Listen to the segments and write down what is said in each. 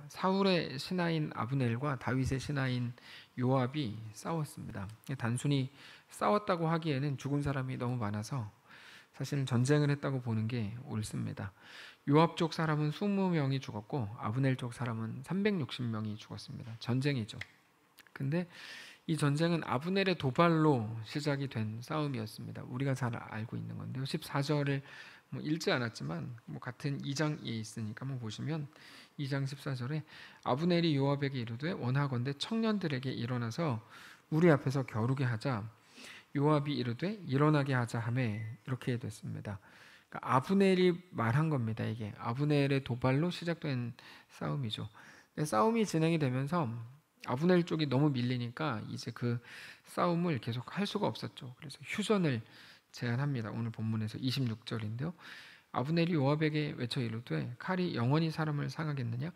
사울의 신하인 아브넬과 다윗의 신하인 요압이 싸웠습니다. 단순히 싸웠다고 하기에는 죽은 사람이 너무 많아서 사실은 전쟁을 했다고 보는 게 옳습니다. 요압 쪽 사람은 20명이 죽었고 아브넬 쪽 사람은 360명이 죽었습니다. 전쟁이죠. 근데 이 전쟁은 아브넬의 도발로 시작이 된 싸움이었습니다. 우리가 잘 알고 있는 건데요. 14절을 읽지 않았지만 같은 2장에 있으니까 한번 보시면 2장 14절에 아브넬이 요압에게 이르되 원하건대 청년들에게 일어나서 우리 앞에서 겨루게 하자. 요압이 이르되 일어나게 하자 하매 이렇게 됐습니다. 그러니까 아브넬이 말한 겁니다. 이게 아브넬의 도발로 시작된 싸움이죠. 싸움이 진행이 되면서 아브넬 쪽이 너무 밀리니까 이제 그 싸움을 계속 할 수가 없었죠. 그래서 휴전을 제안합니다. 오늘 본문에서 26절인데요. 아브넬이 요압에게 외쳐 이르되 칼이 영원히 사람을 상하겠느냐?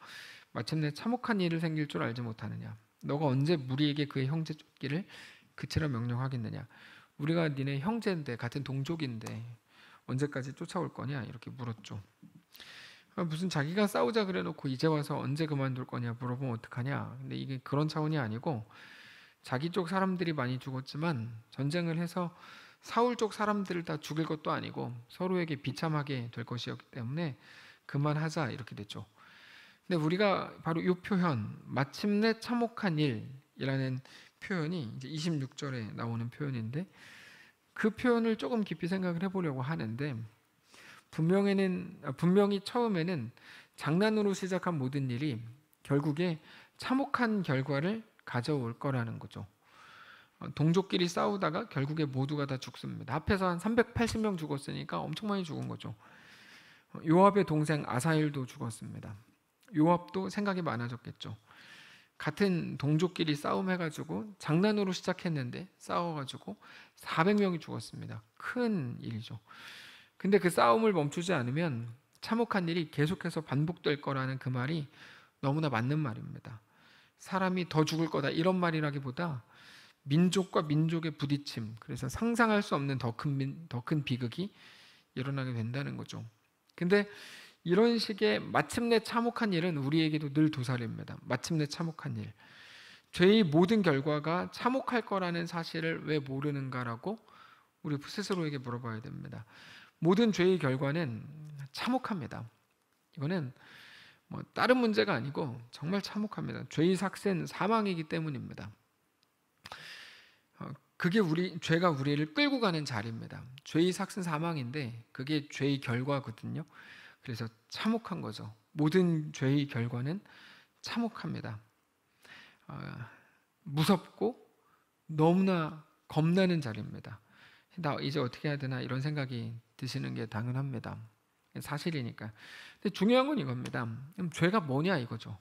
마침내 참혹한 일을 생길 줄 알지 못하느냐? 너가 언제 무리에게 그의 형제 쫓기를 그치라 명령하겠느냐? 우리가 니네 형제인데 같은 동족인데 언제까지 쫓아올 거냐? 이렇게 물었죠. 무슨 자기가 싸우자 그래놓고 이제 와서 언제 그만둘 거냐 물어보면 어떡하냐. 근데 이게 그런 차원이 아니고 자기 쪽 사람들이 많이 죽었지만 전쟁을 해서 사울 쪽 사람들을 다 죽일 것도 아니고 서로에게 비참하게 될 것이었기 때문에 그만하자 이렇게 됐죠. 근데 우리가 바로 이 표현 마침내 참혹한 일이라는 표현이 이제 26절에 나오는 표현인데 그 표현을 조금 깊이 생각을 해보려고 하는데 분명히 처음에는 장난으로 시작한 모든 일이 결국에 참혹한 결과를 가져올 거라는 거죠. 동족끼리 싸우다가 결국에 모두가 다 죽습니다. 합해서 한 380명 죽었으니까 엄청 많이 죽은 거죠. 요압의 동생 아사헬도 죽었습니다. 요압도 생각이 많아졌겠죠. 같은 동족끼리 싸움해가지고 장난으로 시작했는데 싸워가지고 400명이 죽었습니다. 큰 일이죠. 근데 그 싸움을 멈추지 않으면 참혹한 일이 계속해서 반복될 거라는 그 말이 너무나 맞는 말입니다. 사람이 더 죽을 거다 이런 말이라기보다 민족과 민족의 부딪힘, 그래서 상상할 수 없는 더 큰 비극이 일어나게 된다는 거죠. 근데 이런 식의 마침내 참혹한 일은 우리에게도 늘 도살입니다. 마침내 참혹한 일. 죄의 모든 결과가 참혹할 거라는 사실을 왜 모르는가라고 우리 스스로에게 물어봐야 됩니다. 모든 죄의 결과는 참혹합니다. 이거는 다른 문제가 아니고 정말 참혹합니다. 죄의 삭은 사망이기 때문입니다. 그게 죄가 우리를 끌고 가는 자리입니다. 죄의 삭은 사망인데 그게 죄의 결과거든요. 그래서 참혹한 거죠. 모든 죄의 결과는 참혹합니다. 무섭고 너무나 겁나는 자리입니다. 나 이제 어떻게 해야 되나 이런 생각이 드시는 게 당연합니다. 사실이니까. 근데 중요한 건 이겁니다. 그럼 죄가 뭐냐 이거죠.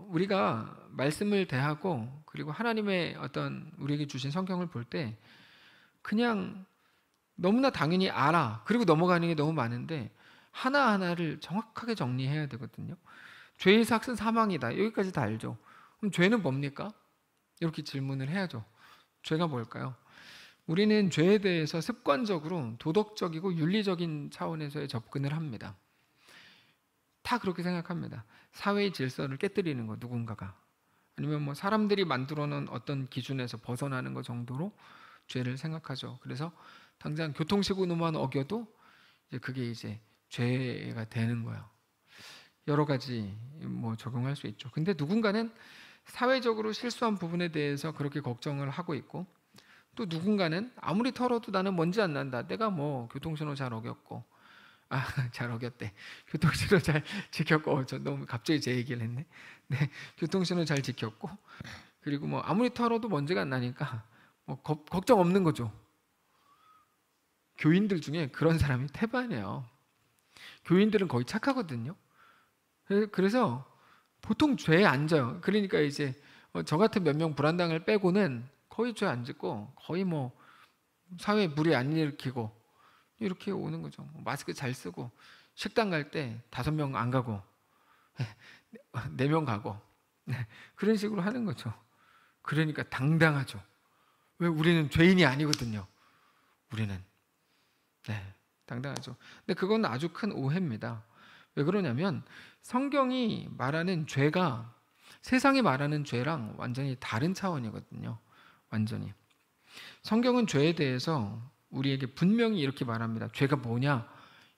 우리가 말씀을 대하고 그리고 하나님의 어떤 우리에게 주신 성경을 볼 때 그냥 너무나 당연히 알아. 그리고 넘어가는 게 너무 많은데 하나하나를 정확하게 정리해야 되거든요. 죄의 삭은 사망이다. 여기까지 다 알죠. 그럼 죄는 뭡니까? 이렇게 질문을 해야죠. 죄가 뭘까요? 우리는 죄에 대해서 습관적으로 도덕적이고 윤리적인 차원에서의 접근을 합니다. 다 그렇게 생각합니다. 사회의 질서를 깨뜨리는 거 누군가가 아니면 사람들이 만들어 놓은 어떤 기준에서 벗어나는 것 정도로 죄를 생각하죠. 그래서 당장 교통시간만 어겨도 그게 이제 죄가 되는 거예요. 여러 가지 적용할 수 있죠. 근데 누군가는 사회적으로 실수한 부분에 대해서 그렇게 걱정을 하고 있고 또 누군가는 아무리 털어도 나는 먼지 안 난다. 내가 교통신호 잘 어겼고 잘 어겼대. 교통신호 잘 지켰고 저 너무 갑자기 제 얘기를 했네. 네, 교통신호 잘 지켰고 그리고 아무리 털어도 먼지가 안 나니까 걱정 없는 거죠. 교인들 중에 그런 사람이 태반이에요. 교인들은 거의 착하거든요. 그래서 보통 죄에 안 져요. 그러니까 이제 저 같은 몇 명 불안당을 빼고는 거의 죄 안 짓고 거의 사회에 무리 안 일으키고 이렇게 오는 거죠. 마스크 잘 쓰고 식당 갈 때 5명 안 가고 4명 가고 그런 식으로 하는 거죠. 그러니까 당당하죠. 왜? 우리는 죄인이 아니거든요. 우리는 당당하죠. 근데 그건 아주 큰 오해입니다. 왜 그러냐면 성경이 말하는 죄가 세상이 말하는 죄랑 완전히 다른 차원이거든요. 완전히. 성경은 죄에 대해서 우리에게 분명히 이렇게 말합니다. 죄가 뭐냐?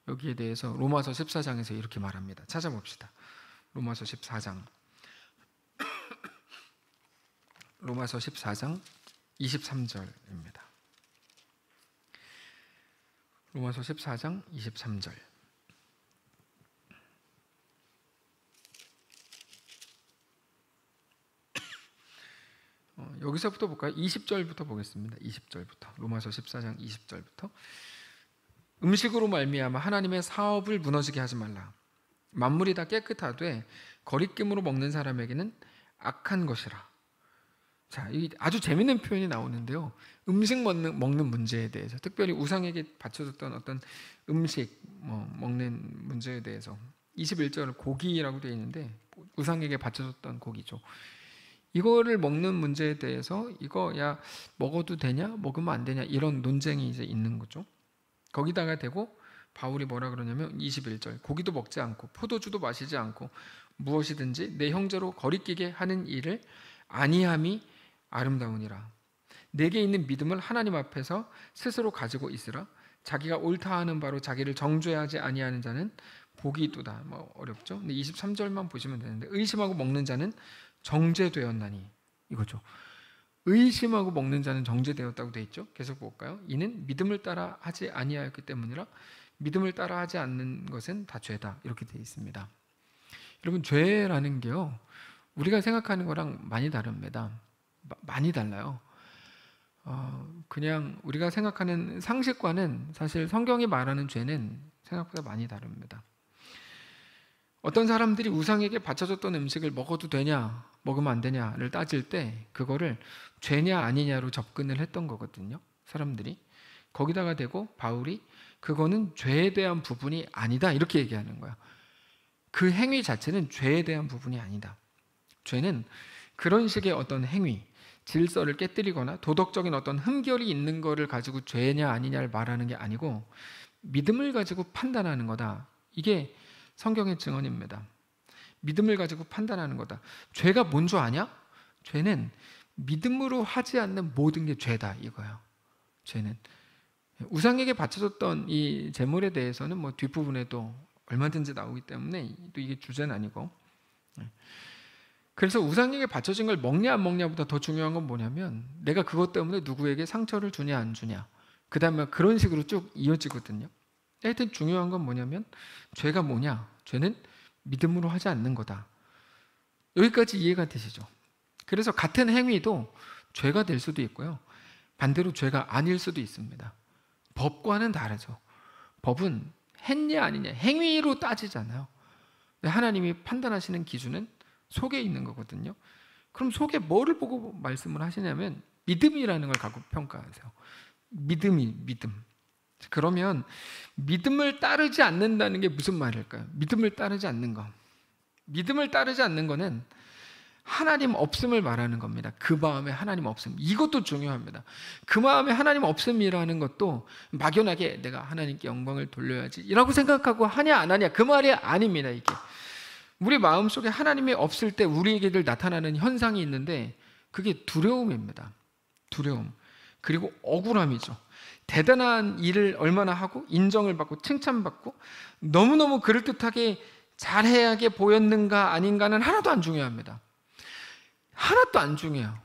여기에 대해서 로마서 14장에서 이렇게 말합니다. 찾아봅시다. 로마서 14장. 로마서 14장 23절입니다. 로마서 14장 23절. 여기서부터 볼까요? 20절부터 보겠습니다. 20절부터. 로마서 14장 20절부터. 음식으로 말미암아 하나님의 사업을 무너지게 하지 말라. 만물이 다 깨끗하되 거리낌으로 먹는 사람에게는 악한 것이라. 자, 이 아주 재밌는 표현이 나오는데요. 음식 먹는 문제에 대해서, 특별히 우상에게 바쳐졌던 어떤 음식 먹는 문제에 대해서 21절 고기라고 되어 있는데 우상에게 바쳐졌던 고기죠. 이거를 먹는 문제에 대해서 이거 야 먹어도 되냐 먹으면 안 되냐 이런 논쟁이 이제 있는 거죠. 거기다가 대고 바울이 뭐라 그러냐면 21절 고기도 먹지 않고 포도주도 마시지 않고 무엇이든지 내 형제로 거리끼게 하는 일을 아니함이 아름다우니라. 내게 있는 믿음을 하나님 앞에서 스스로 가지고 있으라. 자기가 옳다 하는 바로 자기를 정죄하지 아니하는 자는 복이 있도다. 어렵죠. 근데 23절만 보시면 되는데 의심하고 먹는 자는 정죄되었나니 이거죠. 의심하고 먹는 자는 정죄되었다고 되어 있죠. 계속 볼까요? 이는 믿음을 따라 하지 아니하였기 때문이라. 믿음을 따라 하지 않는 것은 다 죄다. 이렇게 되어 있습니다. 여러분, 죄라는 게요 우리가 생각하는 거랑 많이 다릅니다. 많이 달라요. 그냥 우리가 생각하는 상식과는 사실 성경이 말하는 죄는 생각보다 많이 다릅니다. 어떤 사람들이 우상에게 바쳐졌던 음식을 먹어도 되냐 먹으면 안 되냐를 따질 때 그거를 죄냐 아니냐로 접근을 했던 거거든요. 사람들이. 거기다가 대고 바울이 그거는 죄에 대한 부분이 아니다 이렇게 얘기하는 거야. 그 행위 자체는 죄에 대한 부분이 아니다. 죄는 그런 식의 어떤 행위, 질서를 깨뜨리거나 도덕적인 어떤 흠결이 있는 거를 가지고 죄냐 아니냐를 말하는 게 아니고 믿음을 가지고 판단하는 거다. 이게 성경의 증언입니다. 믿음을 가지고 판단하는 거다. 죄가 뭔 줄 아냐? 죄는 믿음으로 하지 않는 모든 게 죄다 이거예요. 죄는 우상에게 바쳐졌던 이 제물에 대해서는 뭐 뒷부분에도 얼마든지 나오기 때문에 또 이게 주제는 아니고, 그래서 우상에게 바쳐진 걸 먹냐 안 먹냐보다 더 중요한 건 뭐냐면 내가 그것 때문에 누구에게 상처를 주냐 안 주냐, 그 다음에 그런 식으로 쭉 이어지거든요. 하여튼 중요한 건 뭐냐면 죄가 뭐냐? 죄는 믿음으로 하지 않는 거다. 여기까지 이해가 되시죠? 그래서 같은 행위도 죄가 될 수도 있고요, 반대로 죄가 아닐 수도 있습니다. 법과는 다르죠. 법은 했냐 아니냐 행위로 따지잖아요. 하나님이 판단하시는 기준은 속에 있는 거거든요. 그럼 속에 뭐를 보고 말씀을 하시냐면 믿음이라는 걸 갖고 평가하세요. 믿음. 그러면 믿음을 따르지 않는다는 게 무슨 말일까요? 믿음을 따르지 않는 거. 믿음을 따르지 않는 거는 하나님 없음을 말하는 겁니다. 그 마음에 하나님 없음. 이것도 중요합니다. 그 마음에 하나님 없음이라는 것도 막연하게 내가 하나님께 영광을 돌려야지 이라고 생각하고 하냐 안 하냐 그 말이 아닙니다. 이게 우리 마음속에 하나님이 없을 때 우리에게 늘 나타나는 현상이 있는데 그게 두려움입니다. 두려움. 그리고 억울함이죠. 대단한 일을 얼마나 하고 인정을 받고 칭찬받고 너무너무 그럴듯하게 잘해야게 보였는가 아닌가는 하나도 안 중요합니다. 하나도 안 중요해요.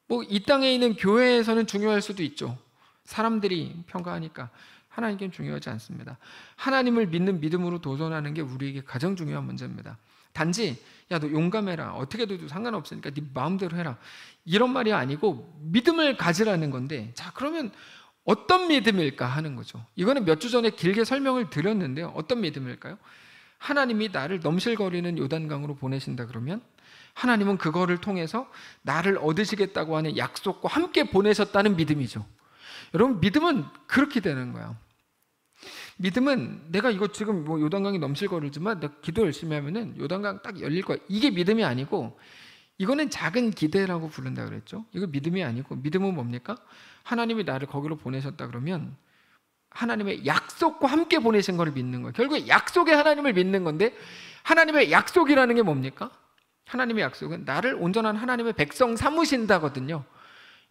뭐 이 땅에 있는 교회에서는 중요할 수도 있죠. 사람들이 평가하니까. 하나님께는 중요하지 않습니다. 하나님을 믿는 믿음으로 도전하는 게 우리에게 가장 중요한 문제입니다. 단지 야 너 용감해라, 어떻게 해도 상관없으니까 네 마음대로 해라, 이런 말이 아니고 믿음을 가지라는 건데, 자 그러면 어떤 믿음일까 하는 거죠. 이거는 몇 주 전에 길게 설명을 드렸는데요. 어떤 믿음일까요? 하나님이 나를 넘실거리는 요단강으로 보내신다 그러면 하나님은 그거를 통해서 나를 얻으시겠다고 하는 약속과 함께 보내셨다는 믿음이죠. 여러분, 믿음은 그렇게 되는 거예요. 믿음은 내가 이거 지금 뭐 요단강이 넘실거리지만 내가 기도 열심히 하면은 요단강 딱 열릴 거야. 이게 믿음이 아니고, 이거는 작은 기대라고 부른다 그랬죠. 이거 믿음이 아니고, 믿음은 뭡니까? 하나님이 나를 거기로 보내셨다 그러면 하나님의 약속과 함께 보내신 것을 믿는 거예요. 결국에 약속의 하나님을 믿는 건데, 하나님의 약속이라는 게 뭡니까? 하나님의 약속은 나를 온전한 하나님의 백성 삼으신다거든요.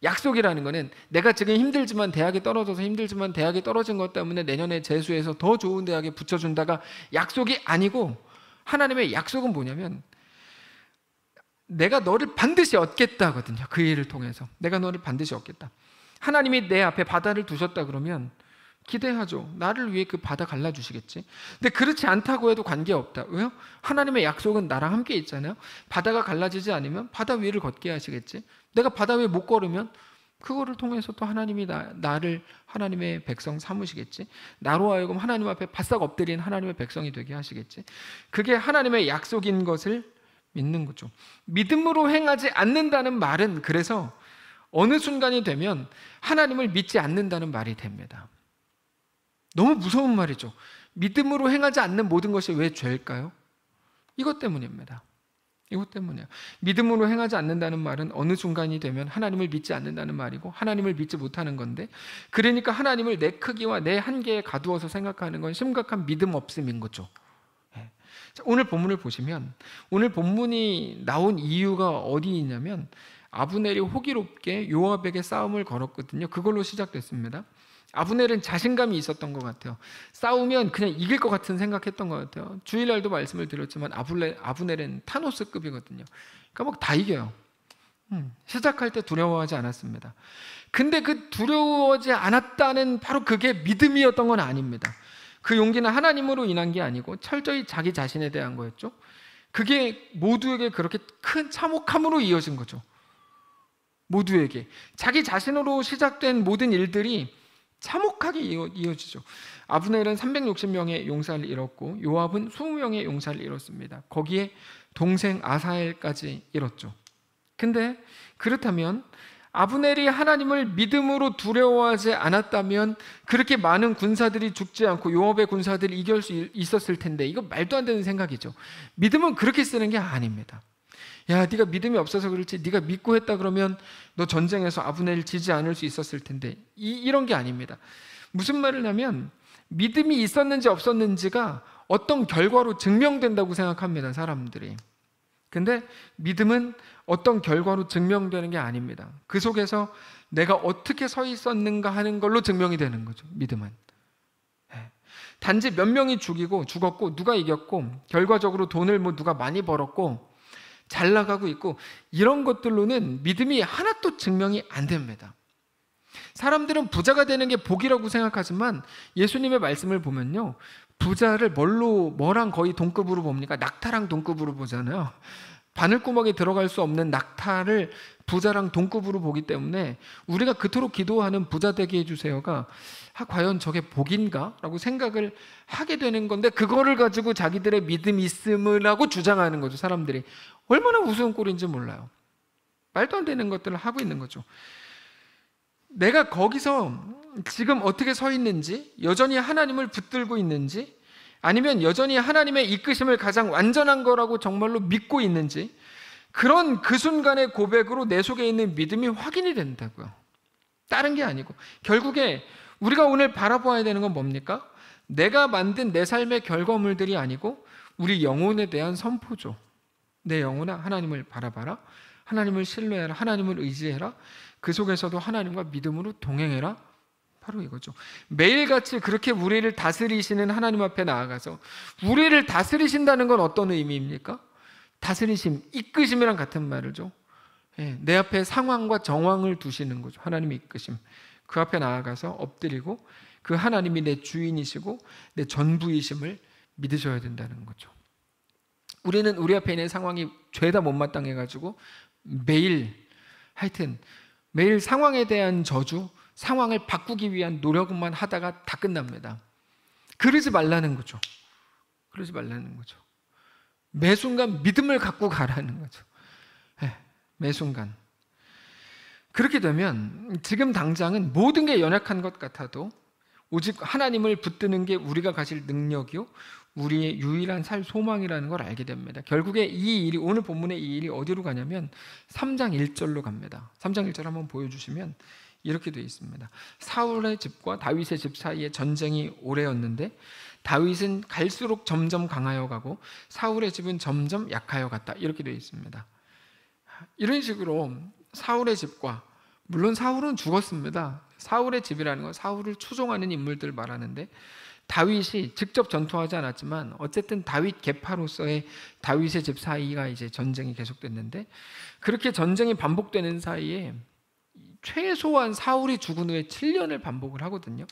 약속이라는 거는 내가 지금 힘들지만 대학에 떨어져서 힘들지만 대학에 떨어진 것 때문에 내년에 재수해서 더 좋은 대학에 붙여준다가 약속이 아니고, 하나님의 약속은 뭐냐면 내가 너를 반드시 얻겠다거든요. 그 일을 통해서 내가 너를 반드시 얻겠다. 하나님이 내 앞에 바다를 두셨다 그러면 기대하죠. 나를 위해 그 바다 갈라주시겠지. 근데 그렇지 않다고 해도 관계없다. 왜요? 하나님의 약속은 나랑 함께 있잖아요. 바다가 갈라지지 않으면 바다 위를 걷게 하시겠지. 내가 바다 위에 못 걸으면 그거를 통해서 또 하나님이 나를 하나님의 백성 삼으시겠지. 나로 하여금 하나님 앞에 바싹 엎드린 하나님의 백성이 되게 하시겠지. 그게 하나님의 약속인 것을 믿는 거죠. 믿음으로 행하지 않는다는 말은 그래서 어느 순간이 되면 하나님을 믿지 않는다는 말이 됩니다. 너무 무서운 말이죠. 믿음으로 행하지 않는 모든 것이 왜 죄일까요? 이것 때문입니다. 이것 때문이에요. 믿음으로 행하지 않는다는 말은 어느 순간이 되면 하나님을 믿지 않는다는 말이고, 하나님을 믿지 못하는 건데, 그러니까 하나님을 내 크기와 내 한계에 가두어서 생각하는 건 심각한 믿음 없음인 거죠. 오늘 본문을 보시면, 오늘 본문이 나온 이유가 어디 있냐면 아브넬이 호기롭게 요압에게 싸움을 걸었거든요. 그걸로 시작됐습니다. 아브넬은 자신감이 있었던 것 같아요. 싸우면 그냥 이길 것 같은 생각했던 것 같아요. 주일날도 말씀을 드렸지만 아브넬은 타노스급이거든요. 그러니까 막 다 이겨요. 시작할 때 두려워하지 않았습니다. 근데 그 두려워하지 않았다는 바로 그게 믿음이었던 건 아닙니다. 그 용기는 하나님으로 인한 게 아니고 철저히 자기 자신에 대한 거였죠. 그게 모두에게 그렇게 큰 참혹함으로 이어진 거죠. 모두에게 자기 자신으로 시작된 모든 일들이 참혹하게 이어지죠. 아브넬은 360명의 용사를 잃었고 요압은 20명의 용사를 잃었습니다. 거기에 동생 아사엘까지 잃었죠. 근데 그렇다면 아브넬이 하나님을 믿음으로 두려워하지 않았다면 그렇게 많은 군사들이 죽지 않고 요압의 군사들이 이길 수 있었을 텐데, 이거 말도 안 되는 생각이죠. 믿음은 그렇게 쓰는 게 아닙니다. 야, 네가 믿음이 없어서 그렇지, 네가 믿고 했다 그러면 너 전쟁에서 아브넬을 지지 않을 수 있었을 텐데, 이런 게 아닙니다. 무슨 말을 하면 믿음이 있었는지 없었는지가 어떤 결과로 증명된다고 생각합니다, 사람들이. 근데 믿음은 어떤 결과로 증명되는 게 아닙니다. 그 속에서 내가 어떻게 서 있었는가 하는 걸로 증명이 되는 거죠, 믿음은. 단지 몇 명이 죽었고 누가 이겼고 결과적으로 돈을 누가 많이 벌었고 잘 나가고 있고 이런 것들로는 믿음이 하나도 증명이 안 됩니다. 사람들은 부자가 되는 게 복이라고 생각하지만 예수님의 말씀을 보면요, 부자를 뭐랑 거의 동급으로 봅니까? 낙타랑 동급으로 보잖아요. 바늘구멍에 들어갈 수 없는 낙타를 부자랑 동급으로 보기 때문에 우리가 그토록 기도하는 부자 되게 해주세요가 과연 저게 복인가? 라고 생각을 하게 되는 건데, 그거를 가지고 자기들의 믿음이 있음을 하고 주장하는 거죠. 사람들이 얼마나 우스운 꼴인지 몰라요. 말도 안 되는 것들을 하고 있는 거죠. 내가 거기서 지금 어떻게 서 있는지, 여전히 하나님을 붙들고 있는지, 아니면 여전히 하나님의 이끄심을 가장 완전한 거라고 정말로 믿고 있는지, 그런 그 순간의 고백으로 내 속에 있는 믿음이 확인이 된다고요. 다른 게 아니고. 결국에 우리가 오늘 바라봐야 되는 건 뭡니까? 내가 만든 내 삶의 결과물들이 아니고 우리 영혼에 대한 선포죠. 내 영혼아, 하나님을 바라봐라. 하나님을 신뢰해라. 하나님을 의지해라. 그 속에서도 하나님과 믿음으로 동행해라. 바로 이거죠. 매일같이 그렇게 우리를 다스리시는 하나님 앞에 나아가서 우리를 다스리신다는 건 어떤 의미입니까? 다스리심, 이끄심이랑 같은 말이죠. 내 앞에 상황과 정황을 두시는 거죠. 하나님의 이끄심. 그 앞에 나아가서 엎드리고 그 하나님이 내 주인이시고 내 전부이심을 믿으셔야 된다는 거죠. 우리는 우리 앞에 있는 상황이 죄다 못마땅해가지고 매일 상황에 대한 저주, 상황을 바꾸기 위한 노력만 하다가 다 끝납니다. 그러지 말라는 거죠. 그러지 말라는 거죠. 매 순간 믿음을 갖고 가라는 거죠. 매 순간. 그렇게 되면 지금 당장은 모든 게 연약한 것 같아도 오직 하나님을 붙드는 게 우리가 가질 능력이요, 우리의 유일한 살 소망이라는 걸 알게 됩니다. 결국에 이 일이, 오늘 본문의 이 일이 어디로 가냐면 3장 1절로 갑니다. 3장 1절 한번 보여주시면 이렇게 되어 있습니다. 사울의 집과 다윗의 집 사이에 전쟁이 오래였는데 다윗은 갈수록 점점 강하여 가고 사울의 집은 점점 약하여 갔다. 이렇게 되어 있습니다. 이런 식으로 사울의 집과, 물론 사울은 죽었습니다. 사울의 집이라는 건 사울을 추종하는 인물들 말하는데, 다윗이 직접 전투하지 않았지만 어쨌든 다윗 계파로서의 다윗의 집 사이가 이제 전쟁이 계속됐는데, 그렇게 전쟁이 반복되는 사이에 최소한 사울이 죽은 후에 7년을 반복을 하거든요.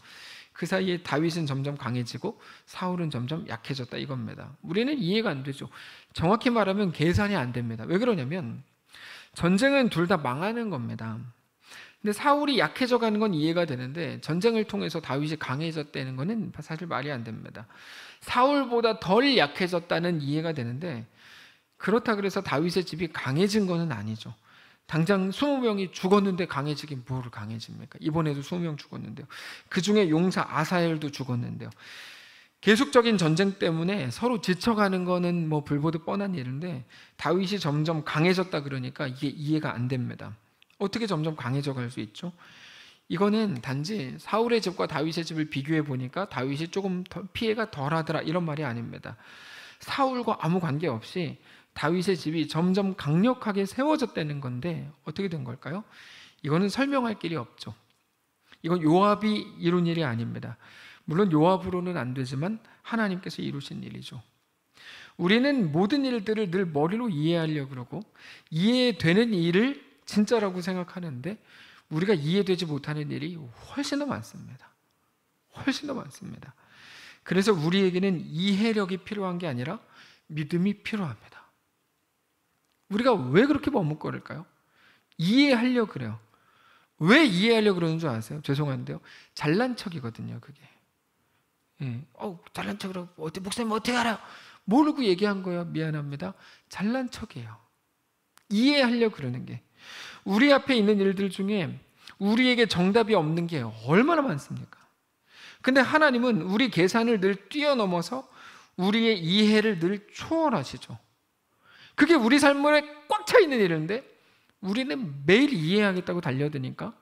그 사이에 다윗은 점점 강해지고 사울은 점점 약해졌다 이겁니다. 우리는 이해가 안 되죠. 정확히 말하면 계산이 안 됩니다. 왜 그러냐면 전쟁은 둘 다 망하는 겁니다. 근데 사울이 약해져 가는 건 이해가 되는데 전쟁을 통해서 다윗이 강해졌다는 거는 사실 말이 안 됩니다. 사울보다 덜 약해졌다는 이해가 되는데, 그렇다 그래서 다윗의 집이 강해진 거는 아니죠. 당장 20명이 죽었는데 강해지긴 뭘 강해집니까? 이번에도 20명 죽었는데요. 그 중에 용사 아사엘도 죽었는데요. 계속적인 전쟁 때문에 서로 지쳐가는 거는 뭐 불보듯 뻔한 일인데 다윗이 점점 강해졌다 그러니까 이게 이해가 안 됩니다. 어떻게 점점 강해져 갈 수 있죠? 이거는 단지 사울의 집과 다윗의 집을 비교해 보니까 다윗이 조금 피해가 덜하더라 이런 말이 아닙니다. 사울과 아무 관계없이 다윗의 집이 점점 강력하게 세워졌다는 건데 어떻게 된 걸까요? 이거는 설명할 길이 없죠. 이건 요압이 이룬 일이 아닙니다. 물론 요압으로는 안 되지만 하나님께서 이루신 일이죠. 우리는 모든 일들을 늘 머리로 이해하려고 그러고 이해되는 일을 진짜라고 생각하는데 우리가 이해되지 못하는 일이 훨씬 더 많습니다. 훨씬 더 많습니다. 그래서 우리에게는 이해력이 필요한 게 아니라 믿음이 필요합니다. 우리가 왜 그렇게 머뭇거릴까요? 이해하려고 그래요. 왜 이해하려고 그러는 줄 아세요? 죄송한데요. 잘난 척이거든요, 그게. 예. 잘난 척으로 목사님 어떻게 알아요? 모르고 얘기한 거예요. 미안합니다. 잘난 척이에요. 이해하려고 그러는 게. 우리 앞에 있는 일들 중에 우리에게 정답이 없는 게 얼마나 많습니까? 근데 하나님은 우리 계산을 늘 뛰어넘어서 우리의 이해를 늘 초월하시죠. 그게 우리 삶에 꽉 차 있는 일인데 우리는 매일 이해하겠다고 달려드니까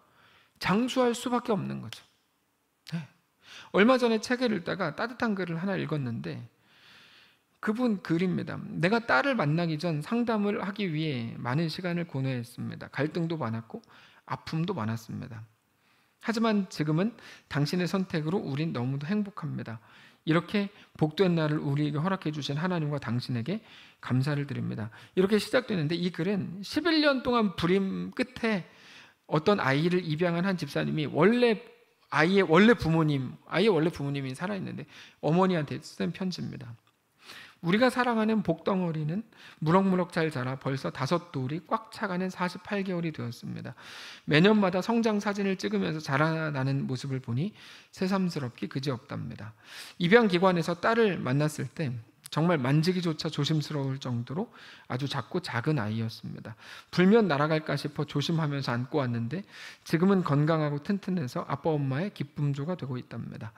장수할 수밖에 없는 거죠. 네. 얼마 전에 책을 읽다가 따뜻한 글을 하나 읽었는데 그분 글입니다. 내가 딸을 만나기 전 상담을 하기 위해 많은 시간을 고뇌했습니다. 갈등도 많았고 아픔도 많았습니다. 하지만 지금은 당신의 선택으로 우린 너무도 행복합니다. 이렇게 복된 날을 우리에게 허락해 주신 하나님과 당신에게 감사를 드립니다. 이렇게 시작되는데 이 글은 11년 동안 불임 끝에 어떤 아이를 입양한 한 집사님이 아이의 원래 부모님이 살아있는데 어머니한테 쓴 편지입니다. 우리가 사랑하는 복덩어리는 무럭무럭 잘 자라 벌써 5돌이 꽉 차가는 48개월이 되었습니다. 매년마다 성장 사진을 찍으면서 자라나는 모습을 보니 새삼스럽기 그지없답니다. 입양기관에서 딸을 만났을 때 정말 만지기조차 조심스러울 정도로 아주 작고 작은 아이였습니다. 불면 날아갈까 싶어 조심하면서 안고 왔는데 지금은 건강하고 튼튼해서 아빠 엄마의 기쁨조가 되고 있답니다.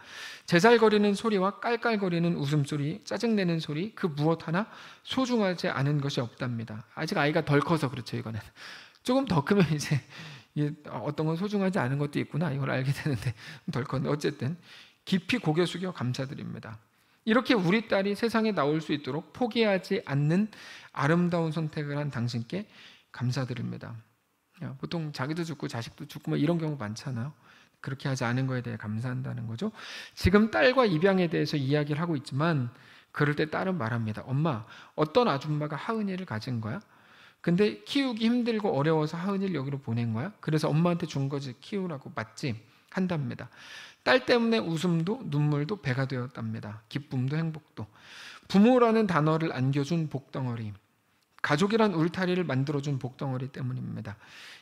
제잘거리는 소리와 깔깔거리는 웃음소리, 짜증내는 소리 그 무엇 하나 소중하지 않은 것이 없답니다. 아직 아이가 덜 커서 그렇죠. 이거는 조금 더 크면 이제 어떤 건 소중하지 않은 것도 있구나 이걸 알게 되는데 덜 컸는데 어쨌든 깊이 고개 숙여 감사드립니다. 이렇게 우리 딸이 세상에 나올 수 있도록 포기하지 않는 아름다운 선택을 한 당신께 감사드립니다. 보통 자기도 죽고 자식도 죽고 뭐 이런 경우 많잖아요. 그렇게 하지 않은 거에 대해 감사한다는 거죠. 지금 딸과 입양에 대해서 이야기를 하고 있지만 그럴 때 딸은 말합니다. 엄마, 어떤 아줌마가 하은이를 가진 거야? 근데 키우기 힘들고 어려워서 하은이를 여기로 보낸 거야? 그래서 엄마한테 준 거지 키우라고 맞지? 한답니다. 딸 때문에 웃음도 눈물도 배가 되었답니다. 기쁨도 행복도. 부모라는 단어를 안겨준 복덩어리, 가족이란 울타리를 만들어준 복덩어리 때문입니다.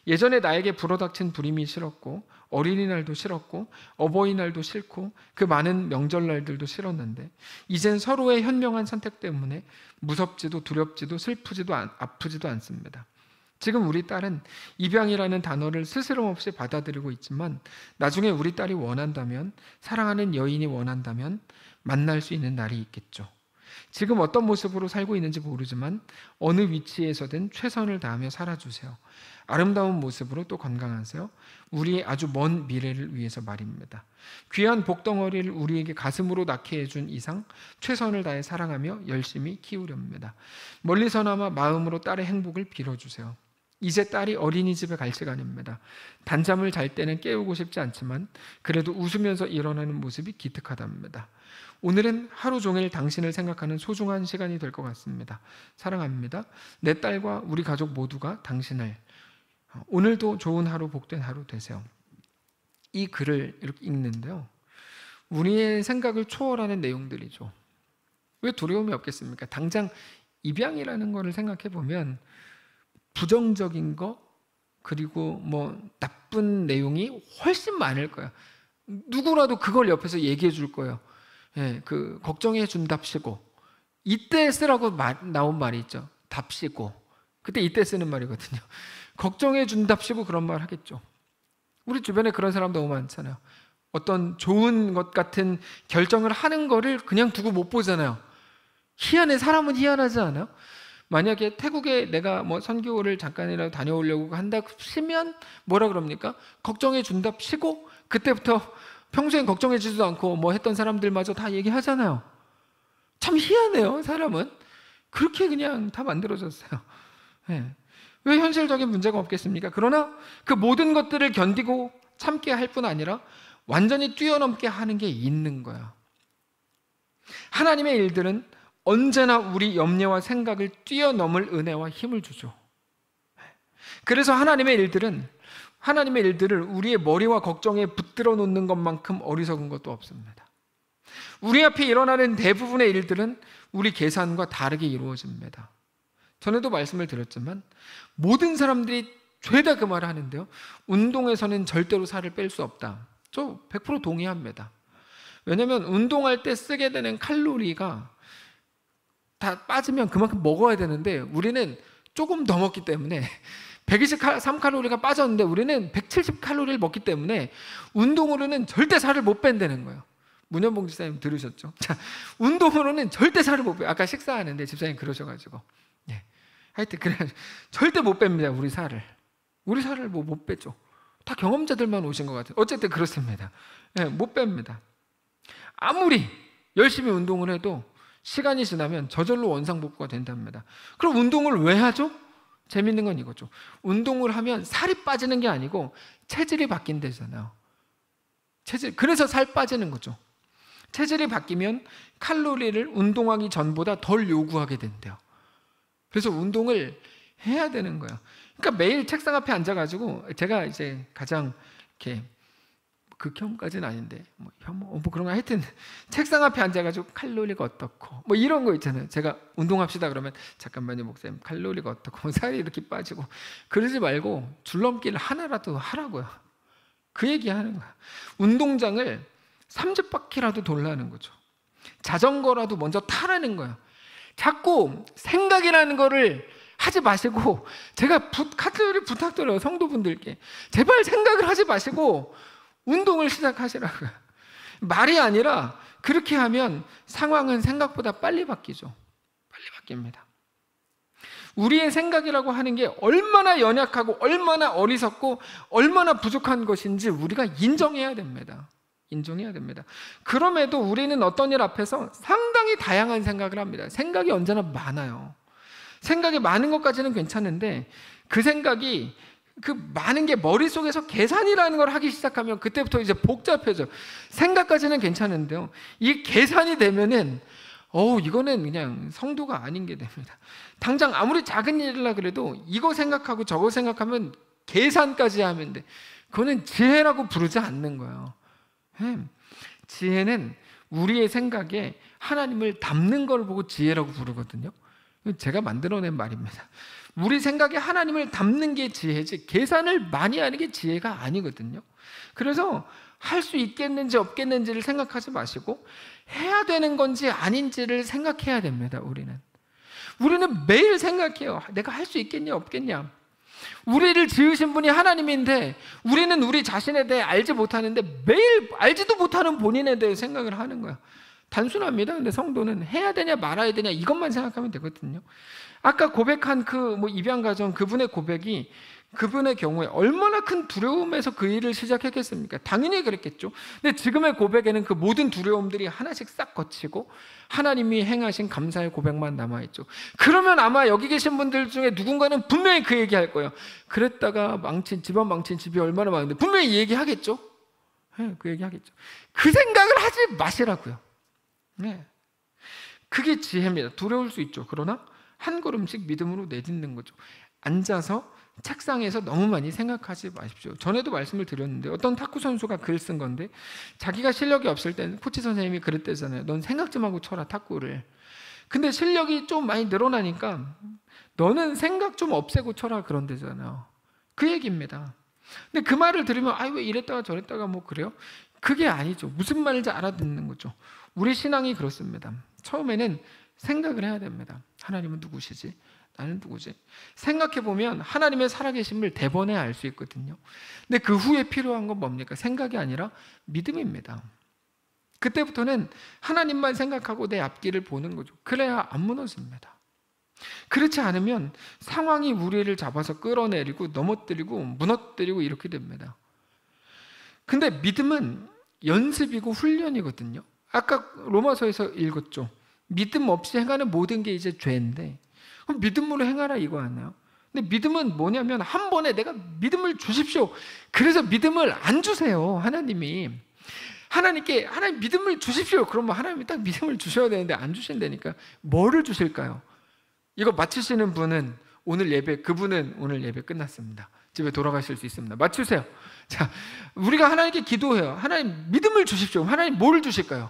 예전에 나에게 불어닥친 불임이 싫었고 어린이날도 싫었고 어버이날도 싫고 그 많은 명절날들도 싫었는데 이젠 서로의 현명한 선택 때문에 무섭지도 두렵지도 슬프지도 아프지도 않습니다. 지금 우리 딸은 입양이라는 단어를 스스럼 없이 받아들이고 있지만 나중에 우리 딸이 원한다면, 사랑하는 여인이 원한다면 만날 수 있는 날이 있겠죠. 지금 어떤 모습으로 살고 있는지 모르지만 어느 위치에서든 최선을 다하며 살아주세요. 아름다운 모습으로 또 건강하세요. 우리의 아주 먼 미래를 위해서 말입니다. 귀한 복덩어리를 우리에게 가슴으로 낳게 해준 이상 최선을 다해 사랑하며 열심히 키우렵니다. 멀리서나마 마음으로 딸의 행복을 빌어주세요. 이제 딸이 어린이집에 갈 시간입니다. 단잠을 잘 때는 깨우고 싶지 않지만 그래도 웃으면서 일어나는 모습이 기특하답니다. 오늘은 하루 종일 당신을 생각하는 소중한 시간이 될 것 같습니다. 사랑합니다. 내 딸과 우리 가족 모두가 당신을 오늘도 좋은 하루, 복된 하루 되세요. 이 글을 이렇게 읽는데요, 우리의 생각을 초월하는 내용들이죠. 왜 두려움이 없겠습니까? 당장 입양이라는 거를 생각해 보면 부정적인 거 그리고 뭐 나쁜 내용이 훨씬 많을 거예요. 누구라도 그걸 옆에서 얘기해 줄 거예요. 예, 그 걱정해 준답시고, 이때 쓰라고 나온 말이 있죠. 답시고. 그때 이때 쓰는 말이거든요. 걱정해 준답시고 그런 말 하겠죠. 우리 주변에 그런 사람 너무 많잖아요. 어떤 좋은 것 같은 결정을 하는 거를 그냥 두고 못 보잖아요. 희한해. 사람은 희한하지 않아요? 만약에 태국에 내가 뭐 선교를 잠깐이라도 다녀오려고 한다 치면 뭐라 그럽니까? 걱정해 준답시고, 그때부터 평소엔 걱정해 주지도 않고 뭐 했던 사람들마저 다 얘기하잖아요. 참 희한해요. 사람은 그렇게 그냥 다 만들어졌어요. 네. 왜 현실적인 문제가 없겠습니까? 그러나 그 모든 것들을 견디고 참게 할 뿐 아니라 완전히 뛰어넘게 하는 게 있는 거야. 하나님의 일들은 언제나 우리 염려와 생각을 뛰어넘을 은혜와 힘을 주죠. 그래서 하나님의 일들을 우리의 머리와 걱정에 붙들어 놓는 것만큼 어리석은 것도 없습니다. 우리 앞에 일어나는 대부분의 일들은 우리 계산과 다르게 이루어집니다. 전에도 말씀을 드렸지만 모든 사람들이 죄다 그 말을 하는데요, 운동에서는 절대로 살을 뺄 수 없다. 저 100% 동의합니다. 왜냐하면 운동할 때 쓰게 되는 칼로리가 다 빠지면 그만큼 먹어야 되는데 우리는 조금 더 먹기 때문에 123칼로리가 빠졌는데 우리는 170칼로리를 먹기 때문에 운동으로는 절대 살을 못 뺀다는 거예요. 문현봉 집사님 들으셨죠? 자, 운동으로는 절대 살을 못 빼요. 아까 식사하는데 집사님 그러셔가지고, 예. 하여튼 그래, 절대 못 뺍니다. 우리 살을 뭐 못 빼죠. 다 경험자들만 오신 것 같아요. 어쨌든 그렇습니다. 예, 못 뺍니다. 아무리 열심히 운동을 해도 시간이 지나면 저절로 원상복구가 된답니다. 그럼 운동을 왜 하죠? 재밌는 건 이거죠. 운동을 하면 살이 빠지는 게 아니고 체질이 바뀐대잖아요. 그래서 살 빠지는 거죠. 체질이 바뀌면 칼로리를 운동하기 전보다 덜 요구하게 된대요. 그래서 운동을 해야 되는 거예요. 그러니까 매일 책상 앞에 앉아가지고, 제가 이제 가장 이렇게 극혐까지는 아닌데 뭐 그런 거, 하여튼 책상 앞에 앉아가지고 칼로리가 어떻고 뭐 이런 거 있잖아요. 제가 운동합시다 그러면 잠깐만요 목사님, 칼로리가 어떻고 살이 이렇게 빠지고, 그러지 말고 줄넘기를 하나라도 하라고요. 그 얘기하는 거야. 운동장을 30바퀴라도 돌라는 거죠. 자전거라도 먼저 타라는 거예요. 자꾸 생각이라는 거를 하지 마시고, 제가 카트를 부탁드려요. 성도분들께 제발 생각을 하지 마시고 운동을 시작하시라고요. 말이 아니라 그렇게 하면 상황은 생각보다 빨리 바뀌죠. 빨리 바뀝니다. 우리의 생각이라고 하는 게 얼마나 연약하고 얼마나 어리석고 얼마나 부족한 것인지 우리가 인정해야 됩니다. 인정해야 됩니다. 그럼에도 우리는 어떤 일 앞에서 상당히 다양한 생각을 합니다. 생각이 언제나 많아요. 생각이 많은 것까지는 괜찮은데 그 생각이, 그 많은 게 머릿속에서 계산이라는 걸 하기 시작하면 그때부터 이제 복잡해져. 생각까지는 괜찮은데요, 이 계산이 되면은 이거는 그냥 성도가 아닌 게 됩니다. 당장 아무리 작은 일이라 그래도 이거 생각하고 저거 생각하면 계산까지 하면 돼. 그거는 지혜라고 부르지 않는 거예요. 지혜는 우리의 생각에 하나님을 담는 걸 보고 지혜라고 부르거든요. 제가 만들어낸 말입니다. 우리 생각에 하나님을 담는 게 지혜지 계산을 많이 하는 게 지혜가 아니거든요. 그래서 할 수 있겠는지 없겠는지를 생각하지 마시고 해야 되는 건지 아닌지를 생각해야 됩니다. 우리는 매일 생각해요. 내가 할 수 있겠냐 없겠냐. 우리를 지으신 분이 하나님인데 우리는 우리 자신에 대해 알지 못하는데 매일 알지도 못하는 본인에 대해 생각을 하는 거야. 단순합니다. 근데 성도는 해야 되냐 말아야 되냐 이것만 생각하면 되거든요. 아까 고백한 그 입양 가정 그분의 고백이 그분의 경우에 얼마나 큰 두려움에서 그 일을 시작했겠습니까? 당연히 그랬겠죠. 근데 지금의 고백에는 그 모든 두려움들이 하나씩 싹 거치고 하나님이 행하신 감사의 고백만 남아있죠. 그러면 아마 여기 계신 분들 중에 누군가는 분명히 그 얘기할 거예요. 그랬다가 집안 망친 집이 얼마나 많은데 분명히 이 얘기하겠죠. 네, 그 얘기하겠죠. 그 생각을 하지 마시라고요. 네. 그게 지혜입니다. 두려울 수 있죠. 그러나 한 걸음씩 믿음으로 내딛는 거죠. 앉아서 책상에서 너무 많이 생각하지 마십시오. 전에도 말씀을 드렸는데 어떤 탁구 선수가 글 쓴 건데 자기가 실력이 없을 때는 코치 선생님이 그랬대잖아요. 넌 생각 좀 하고 쳐라 탁구를. 근데 실력이 좀 많이 늘어나니까 너는 생각 좀 없애고 쳐라 그런대잖아요. 그 얘기입니다. 근데 그 말을 들으면 왜 이랬다가 저랬다가 뭐 그래요? 그게 아니죠. 무슨 말인지 알아듣는 거죠. 우리 신앙이 그렇습니다. 처음에는 생각을 해야 됩니다. 하나님은 누구시지? 나는 누구지? 생각해보면 하나님의 살아계심을 대번에 알 수 있거든요. 근데 그 후에 필요한 건 뭡니까? 생각이 아니라 믿음입니다. 그때부터는 하나님만 생각하고 내 앞길을 보는 거죠. 그래야 안 무너집니다. 그렇지 않으면 상황이 우리를 잡아서 끌어내리고 넘어뜨리고 무너뜨리고 이렇게 됩니다. 근데 믿음은 연습이고 훈련이거든요. 아까 로마서에서 읽었죠. 믿음 없이 행하는 모든 게 이제 죄인데 그럼 믿음으로 행하라 이거 아니에요? 근데 믿음은 뭐냐면 한 번에 내가 믿음을 주십시오. 그래서 믿음을 안 주세요. 하나님이 하나님께 하나님 믿음을 주십시오. 그러면 하나님이 딱 믿음을 주셔야 되는데 안 주신다니까. 뭐를 주실까요? 이거 맞추시는 분은 오늘 예배 그분은 오늘 예배 끝났습니다. 집에 돌아가실 수 있습니다. 맞추세요. 자, 우리가 하나님께 기도해요. 하나님 믿음을 주십시오. 하나님 뭘 주실까요?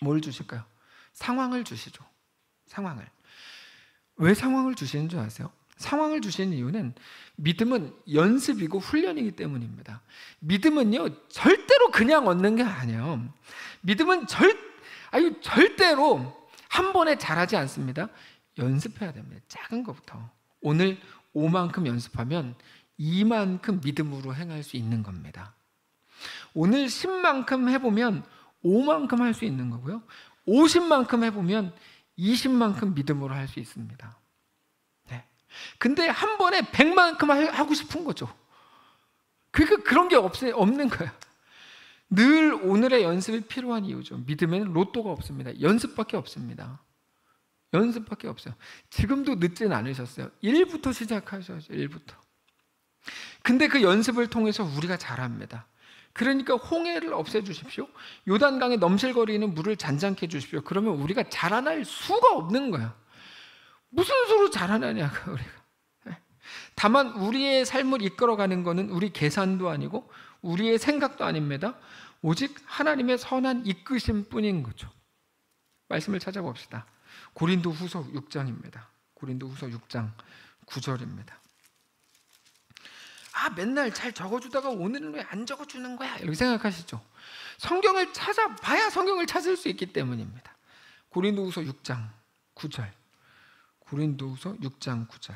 뭘 주실까요? 상황을 주시죠. 상황을. 왜 상황을 주시는 줄 아세요? 상황을 주시는 이유는 믿음은 연습이고 훈련이기 때문입니다. 믿음은요 절대로 그냥 얻는 게 아니에요. 믿음은 절대로 한 번에 잘하지 않습니다. 연습해야 됩니다. 작은 것부터. 오늘 5만큼 연습하면 2만큼 믿음으로 행할 수 있는 겁니다. 오늘 10만큼 해보면 5만큼 할 수 있는 거고요. 50만큼 해보면 20만큼 믿음으로 할 수 있습니다. 네. 근데 한 번에 100만큼 하고 싶은 거죠. 그런 게 없는 거예요. 늘 오늘의 연습이 필요한 이유죠. 믿음에는 로또가 없습니다. 연습밖에 없습니다. 연습밖에 없어요. 지금도 늦진 않으셨어요. 1부터 시작하셔야죠. 1부터. 근데 그 연습을 통해서 우리가 잘합니다. 그러니까 홍해를 없애주십시오. 요단강에 넘실거리는 물을 잔잔케 해주십시오. 그러면 우리가 자라날 수가 없는 거야. 무슨 수로 자라나냐고 우리가. 다만 우리의 삶을 이끌어가는 것은 우리 계산도 아니고 우리의 생각도 아닙니다. 오직 하나님의 선한 이끄심 뿐인 거죠. 말씀을 찾아봅시다. 고린도후서 6장입니다. 고린도후서 6장 9절입니다. 맨날 잘 적어주다가 오늘은 왜 안 적어주는 거야? 이렇게 생각하시죠. 성경을 찾아봐야 성경을 찾을 수 있기 때문입니다. 고린도후서 6장 9절. 고린도후서 6장 9절.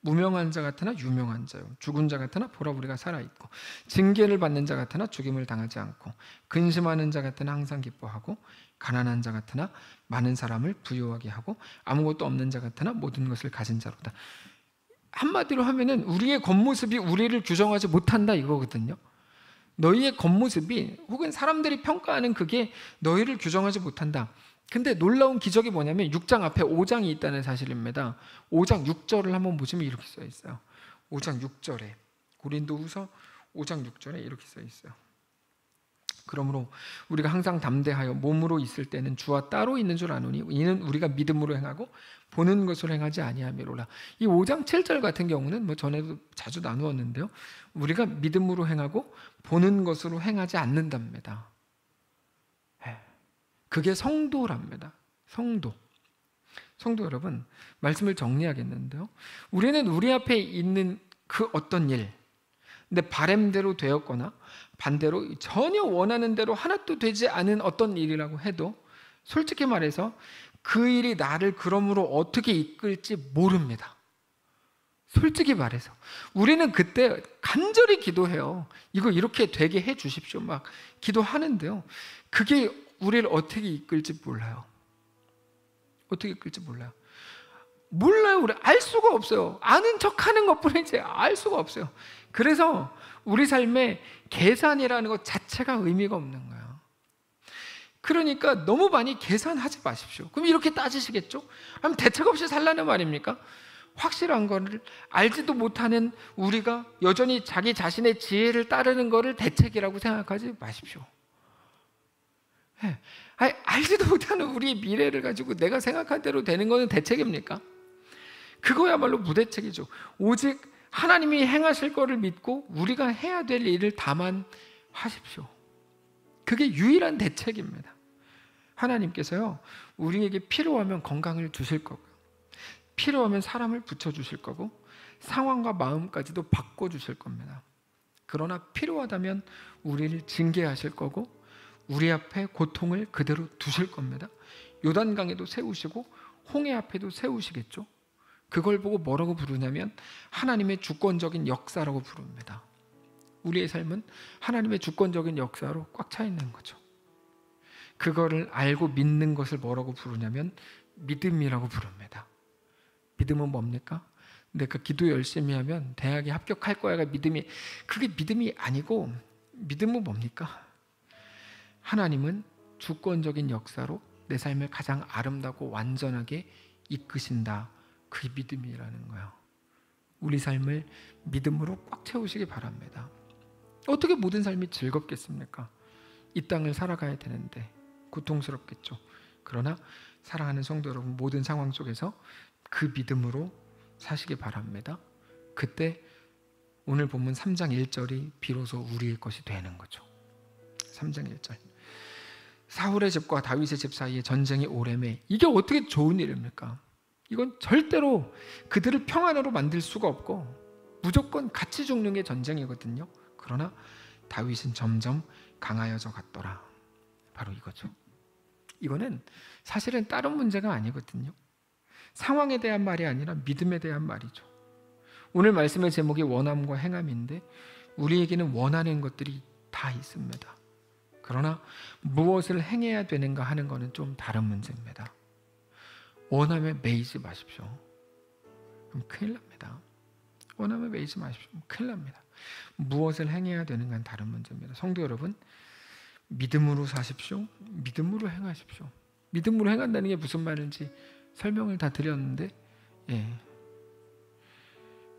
무명한 자 같으나 유명한 자요, 죽은 자 같으나 보라 우리가 살아있고, 징계를 받는 자 같으나 죽임을 당하지 않고, 근심하는 자 같으나 항상 기뻐하고, 가난한 자 같으나 많은 사람을 부유하게 하고, 아무것도 없는 자 같으나 모든 것을 가진 자로다. 한마디로 하면은 우리의 겉모습이 우리를 규정하지 못한다 이거거든요. 너희의 겉모습이 혹은 사람들이 평가하는 그게 너희를 규정하지 못한다. 근데 놀라운 기적이 뭐냐면 6장 앞에 5장이 있다는 사실입니다. 5장 6절을 한번 보시면 이렇게 써 있어요. 5장 6절에 고린도후서 5장 6절에 이렇게 써 있어요. 그러므로 우리가 항상 담대하여 몸으로 있을 때는 주와 따로 있는 줄 아노니 이는 우리가 믿음으로 행하고 보는 것으로 행하지 아니함이로라. 이 5장 7절 같은 경우는 뭐 전에도 자주 나누었는데요. 우리가 믿음으로 행하고 보는 것으로 행하지 않는답니다. 그게 성도랍니다. 성도 여러분, 말씀을 정리하겠는데요. 우리는 우리 앞에 있는 그 어떤 일, 근데 바램대로 되었거나 반대로 전혀 원하는 대로 하나도 되지 않은 어떤 일이라고 해도 솔직히 말해서 그 일이 나를 그러므로 어떻게 이끌지 모릅니다. 솔직히 말해서 우리는 그때 간절히 기도해요. 이거 이렇게 되게 해 주십시오. 막 기도하는데요, 그게 우리를 어떻게 이끌지 몰라요. 어떻게 이끌지 몰라요. 우리 알 수가 없어요. 아는 척하는 것뿐이지 알 수가 없어요. 그래서 우리 삶에 계산이라는 것 자체가 의미가 없는 거예요. 그러니까 너무 많이 계산하지 마십시오. 그럼 이렇게 따지시겠죠? 그럼 대책 없이 살라는 말입니까? 확실한 거를 알지도 못하는 우리가 여전히 자기 자신의 지혜를 따르는 거를 대책이라고 생각하지 마십시오. 알지도 못하는 우리의 미래를 가지고 내가 생각한 대로 되는 거는 대책입니까? 그거야말로 무대책이죠. 오직 하나님이 행하실 거를 믿고 우리가 해야 될 일을 다만 하십시오. 그게 유일한 대책입니다. 하나님께서요, 우리에게 필요하면 건강을 주실 거고요, 필요하면 사람을 붙여주실 거고, 상황과 마음까지도 바꿔주실 겁니다. 그러나 필요하다면 우리를 징계하실 거고, 우리 앞에 고통을 그대로 두실 겁니다. 요단강에도 세우시고 홍해 앞에도 세우시겠죠. 그걸 보고 뭐라고 부르냐면 하나님의 주권적인 역사라고 부릅니다. 우리의 삶은 하나님의 주권적인 역사로 꽉 차 있는 거죠. 그거를 알고 믿는 것을 뭐라고 부르냐면 믿음이라고 부릅니다. 믿음은 뭡니까? 내가 기도 열심히 하면 대학에 합격할 거야가 믿음이, 그게 믿음이 아니고, 믿음은 뭡니까? 하나님은 주권적인 역사로 내 삶을 가장 아름답고 완전하게 이끄신다. 그게 믿음이라는 거예요. 우리 삶을 믿음으로 꽉 채우시기 바랍니다. 어떻게 모든 삶이 즐겁겠습니까? 이 땅을 살아가야 되는데 고통스럽겠죠. 그러나 사랑하는 성도 여러분, 모든 상황 속에서 그 믿음으로 사시기 바랍니다. 그때 오늘 본문 3장 1절이 비로소 우리의 것이 되는 거죠. 3장 1절. 사울의 집과 다윗의 집 사이에 전쟁이 오래매. 이게 어떻게 좋은 일입니까? 이건 절대로 그들을 평안으로 만들 수가 없고 무조건 같이 죽는 게 전쟁이거든요. 그러나 다윗은 점점 강하여져 갔더라. 바로 이거죠. 이거는 사실은 다른 문제가 아니거든요. 상황에 대한 말이 아니라 믿음에 대한 말이죠. 오늘 말씀의 제목이 원함과 행함인데 우리에게는 원하는 것들이 다 있습니다. 그러나 무엇을 행해야 되는가 하는 것은 좀 다른 문제입니다. 원함에 매이지 마십시오. 그럼 큰일 납니다. 원함에 매이지 마십시오. 큰일 납니다. 무엇을 행해야 되는가는 다른 문제입니다. 성도 여러분, 믿음으로 사십시오. 믿음으로 행하십시오. 믿음으로 행한다는 게 무슨 말인지 설명을 다 드렸는데,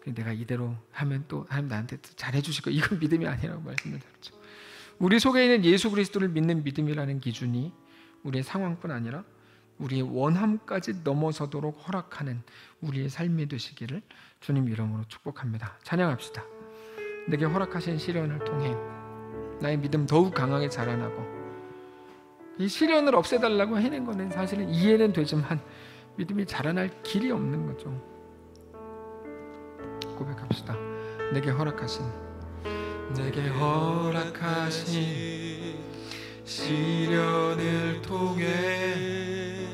내가 이대로 하면 또 하나님 나한테 잘해 주실 거, 이건 믿음이 아니라고 말씀을 드렸죠. 우리 속에 있는 예수 그리스도를 믿는 믿음이라는 기준이 우리의 상황뿐 아니라 우리의 원함까지 넘어서도록 허락하는 우리의 삶이 되시기를 주님 이름으로 축복합니다. 찬양합시다. 내게 허락하신 시련을 통해 나의 믿음 더욱 강하게 자라나고, 이 시련을 없애달라고 해낸 거는 사실은 이해는 되지만 믿음이 자라날 길이 없는 거죠. 고백합시다. 내게 허락하신 시련을 통해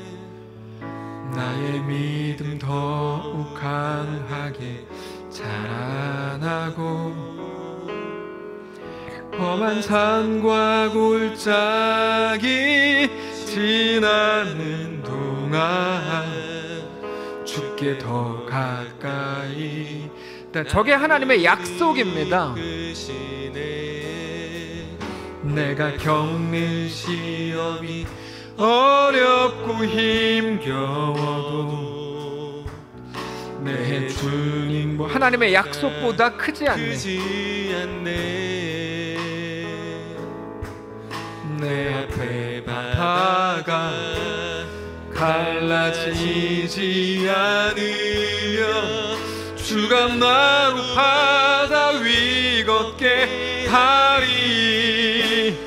나의 믿음 더욱 강하게 자라나고, 험한 산과 골짜기 지나는 동안 주께 더 가까이. 저게 하나님의 약속입니다. 내가 겪는 시험이 어렵고 힘겨워도 내 주님, 하나님의 약속보다 크지 않네. 내 앞에 바다가 갈라지지 않으며 주가 나로 바다 위 걷게 하리.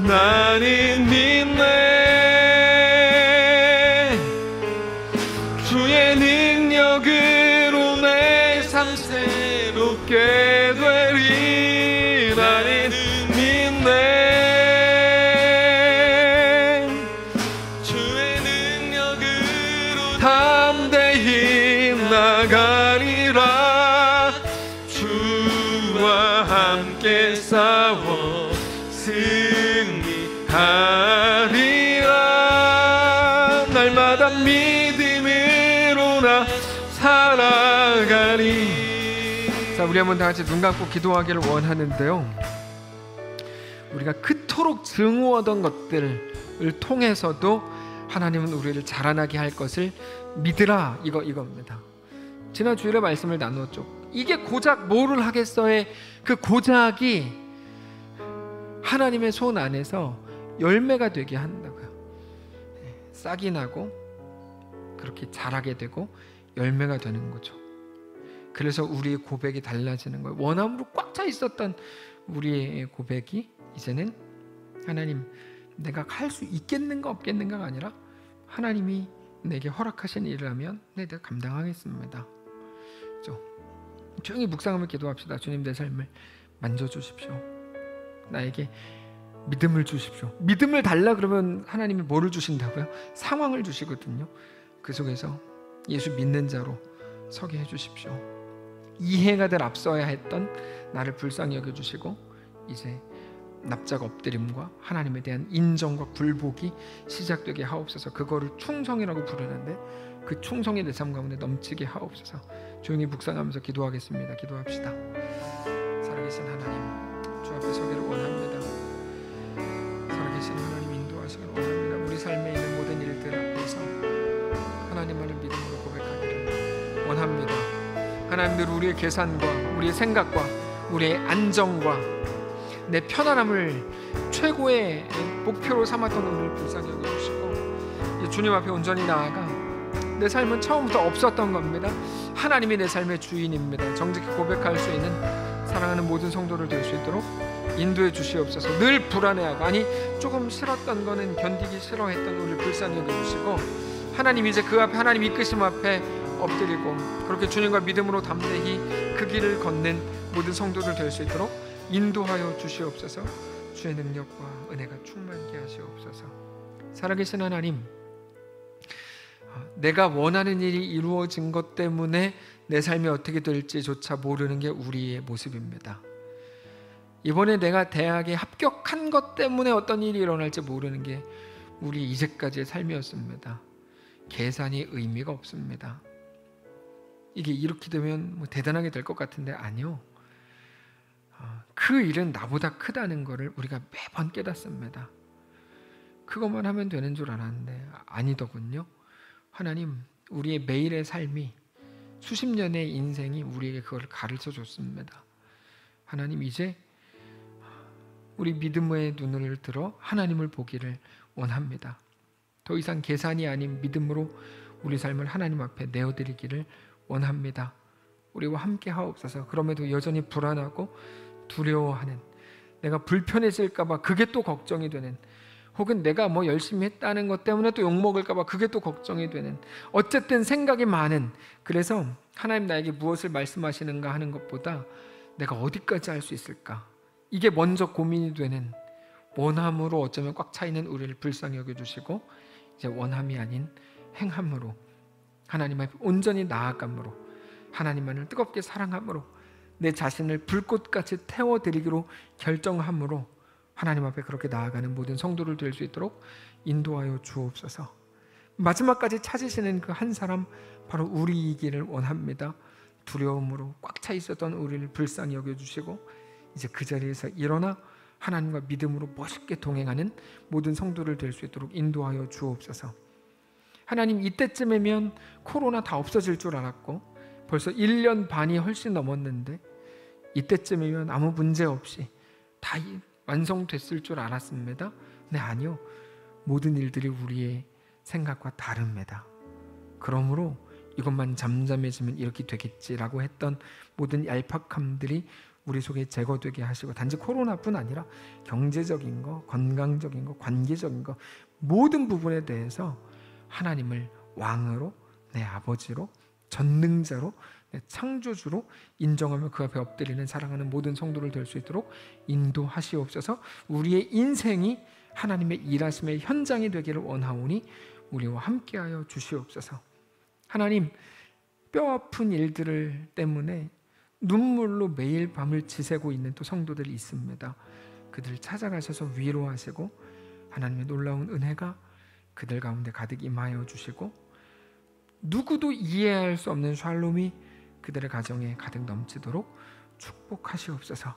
나는 믿네. 주의 능력으로 내 삶 새롭게 되리. 나는 믿네. 주의 능력으로 담대히 나가리라. 싸워 승리하리라. 날마다 믿음으로 나 살아가리. 자, 우리 한번 다 같이 눈 감고 기도하기를 원하는데요, 우리가 그토록 증오하던 것들을 통해서도 하나님은 우리를 자라나게 할 것을 믿으라, 이겁니다. 지난 주일에 말씀을 나누었죠. 이게 고작 뭐를 하겠어의 그 고작이 하나님의 손 안에서 열매가 되게 한다고요. 싹이 나고 그렇게 자라게 되고 열매가 되는 거죠. 그래서 우리의 고백이 달라지는 거예요. 원함으로 꽉 차 있었던 우리의 고백이 이제는 하나님, 내가 할 수 있겠는가 없겠는가가 아니라 하나님이 내게 허락하신 일을 하면 내가 감당하겠습니다. 조용히 묵상하며 기도합시다. 주님, 내 삶을 만져주십시오. 나에게 믿음을 주십시오. 믿음을 달라 그러면 하나님이 뭐를 주신다고요? 상황을 주시거든요. 그 속에서 예수 믿는 자로 서게 해주십시오. 이해가 될 앞서야 했던 나를 불쌍히 여겨주시고 이제 납작 엎드림과 하나님에 대한 인정과 굴복이 시작되게 하옵소서. 그거를 충성이라고 부르는데 그 충성이 내 삶 가운데 넘치게 하옵소서. 조용히 묵상하면서 기도하겠습니다. 기도합시다. 살아계신 하나님, 주 앞에 서기를 원합니다. 살아계신 하나님, 인도하시길 원합니다. 우리 삶에 있는 모든 일들 앞에서 하나님만을 믿음으로 고백하기를 원합니다. 하나님, 늘 우리의 계산과 우리의 생각과 우리의 안정과 내 편안함을 최고의 목표로 삼았던 우리를 불쌍히 여겨주시고 주님 앞에 온전히 나아가 내 삶은 처음부터 없었던 겁니다. 하나님이 내 삶의 주인입니다. 정직히 고백할 수 있는 사랑하는 모든 성도를 될 수 있도록 인도해 주시옵소서. 늘 불안해하고, 아니 조금 싫었던 거는 견디기 싫어했던 우리를 불쌍히 여겨주시고 하나님, 이제 그 앞에 하나님 이끄심 앞에 엎드리고 그렇게 주님과 믿음으로 담대히 그 길을 걷는 모든 성도들 될 수 있도록 인도하여 주시옵소서. 주의 능력과 은혜가 충만케 하시옵소서. 살아계신 하나님, 내가 원하는 일이 이루어진 것 때문에 내 삶이 어떻게 될지조차 모르는 게 우리의 모습입니다. 이번에 내가 대학에 합격한 것 때문에 어떤 일이 일어날지 모르는 게 우리 이제까지의 삶이었습니다. 계산이 의미가 없습니다. 이게 이렇게 되면 뭐 대단하게 될 것 같은데 아니요. 그 일은 나보다 크다는 것을 우리가 매번 깨닫습니다. 그것만 하면 되는 줄 알았는데 아니더군요. 하나님, 우리의 매일의 삶이 수십 년의 인생이 우리에게 그걸 가르쳐 줬습니다. 하나님, 이제 우리 믿음의 눈을 들어 하나님을 보기를 원합니다. 더 이상 계산이 아닌 믿음으로 우리 삶을 하나님 앞에 내어드리기를 원합니다. 우리와 함께 하옵소서. 그럼에도 여전히 불안하고 두려워하는, 내가 불편해질까 봐 그게 또 걱정이 되는, 혹은 내가 뭐 열심히 했다는 것 때문에 또 욕먹을까 봐 그게 또 걱정이 되는, 어쨌든 생각이 많은, 그래서 하나님 나에게 무엇을 말씀하시는가 하는 것보다 내가 어디까지 할 수 있을까, 이게 먼저 고민이 되는, 원함으로 어쩌면 꽉 차 있는 우리를 불쌍히 여겨주시고 이제 원함이 아닌 행함으로 하나님 앞에 온전히 나아감으로 하나님만을 뜨겁게 사랑함으로 내 자신을 불꽃같이 태워드리기로 결정함으로 하나님 앞에 그렇게 나아가는 모든 성도를 될 수 있도록 인도하여 주옵소서. 마지막까지 찾으시는 그 한 사람 바로 우리이기를 원합니다. 두려움으로 꽉 차 있었던 우리를 불쌍히 여겨주시고 이제 그 자리에서 일어나 하나님과 믿음으로 멋있게 동행하는 모든 성도를 될 수 있도록 인도하여 주옵소서. 하나님, 이때쯤이면 코로나 다 없어질 줄 알았고 벌써 1년 반이 훨씬 넘었는데 이때쯤이면 아무 문제 없이 다 완성됐을 줄 알았습니다. 네, 아니요. 모든 일들이 우리의 생각과 다릅니다. 그러므로 이것만 잠잠해지면 이렇게 되겠지라고 했던 모든 얄팍함들이 우리 속에 제거되게 하시고, 단지 코로나뿐 아니라 경제적인 거, 건강적인 거, 관계적인 거 모든 부분에 대해서 하나님을 왕으로, 내 아버지로, 전능자로, 내 창조주로 인정하며 그 앞에 엎드리는 사랑하는 모든 성도를 될 수 있도록 인도하시옵소서. 우리의 인생이 하나님의 일하심의 현장이 되기를 원하오니 우리와 함께하여 주시옵소서. 하나님, 뼈아픈 일들 때문에 눈물로 매일 밤을 지새고 있는 또 성도들이 있습니다. 그들을 찾아가셔서 위로하시고 하나님의 놀라운 은혜가 그들 가운데 가득 임하여 주시고 누구도 이해할 수 없는 샬롬이 그들의 가정에 가득 넘치도록 축복하시옵소서.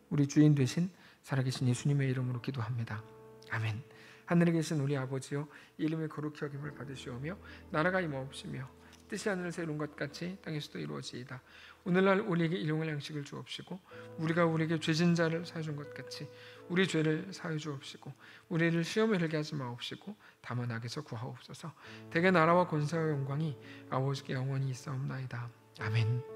우리 주인 되신 살아계신 예수님의 이름으로 기도합니다. 아멘. 하늘에 계신 우리 아버지여, 이름의 거룩히 여김을 받으시오며 나라가 임하옵시며 뜻이 하늘에서 이룬 것 같이 땅에서도 이루어지이다. 오늘날 우리에게 일용할 양식을 주옵시고 우리가 우리에게 죄진 자를 사해 준 것 같이 우리 죄를 사해 주옵시고 우리를 시험에 들게 하지 마옵시고 다만 악에서 구하옵소서. 대개 나라와 권세와 영광이 아버지께 영원히 있사옵나이다. 아멘.